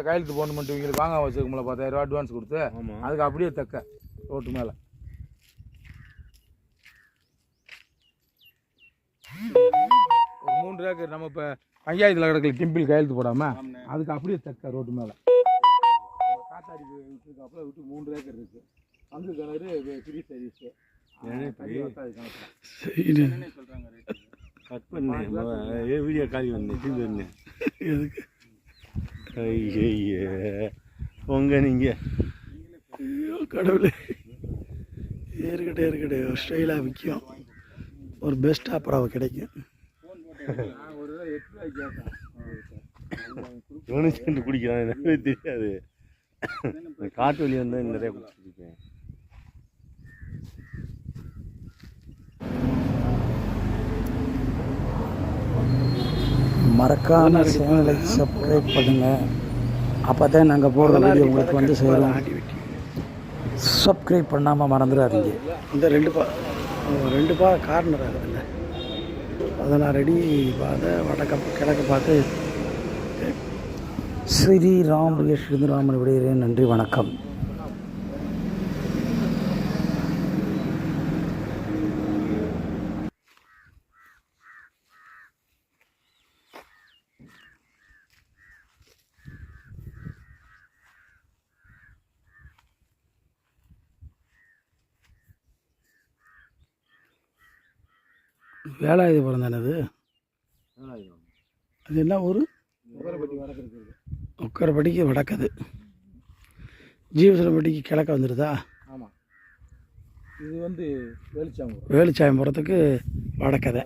கையெழுத்து போன் பண்ணிட்டு இவங்களுக்கு வாங்க வச்சுக்கோங்களா 10,000 ரூபா அட்வான்ஸ் கொடுத்து அதுக்கு அப்படியே தக்க ரோட்டு மேலே ஒரு 3 ஏக்கர் நம்ம இப்போ பஞ்சாயத்தில் கிடக்கல டிம்பிள் கையெழுத்து போடாமல் அதுக்கு அப்படியே தக்க ரோட்டு மேலே காத்தாடி விட்டுருக்காப்புல விட்டு 3 ஏக்கர் இருக்குது அங்கு கிணறு ஃப்ரீ சர்வீஸு சொல்கிறாங்க கட் பண்ணேன் வீடியோ காலி வந்தேன் டிவி வந்தேன் எதுக்கு உங்க நீங்கள் ஐயோ கடவுளே இருக்கட்டே ஒரு ஸ்டைலாக விற்கும் ஒரு பெஸ்ட் ஆப்பராக கிடைக்கும் யூனிசென்ட் குடிக்கிறான் எனக்கு தெரியாது காட்டு வழி வந்து நிறைய குடிச்சிருக்கேன் மறக்காம சேனலை சப்ஸ்கிரைப் பண்ணுங்கள் அப்போ தான் நாங்கள் போடுற வீடியோ உங்களுக்கு வந்து சேரும் சப்ஸ்கிரைப் பண்ணாமல் மறந்துடாதீங்க இந்த ரெண்டு பா கார்னர் ஆகுதுல்ல அதை நான் ரெடி பார்த்து கிழக்க பார்த்து ஸ்ரீராம் ராமன் விடைகிறேன். நன்றி, வணக்கம். வேலாயுதபுரம் தானே அது என்ன ஊர்? உக்கரப்பட்டிக்கு வடக்குது, ஜீவசனப்பட்டிக்கு கிழக்க வந்துடுதா? ஆமாம், இது வந்து வேலுச்சாயம்புரத்துக்கு வடக்கதை.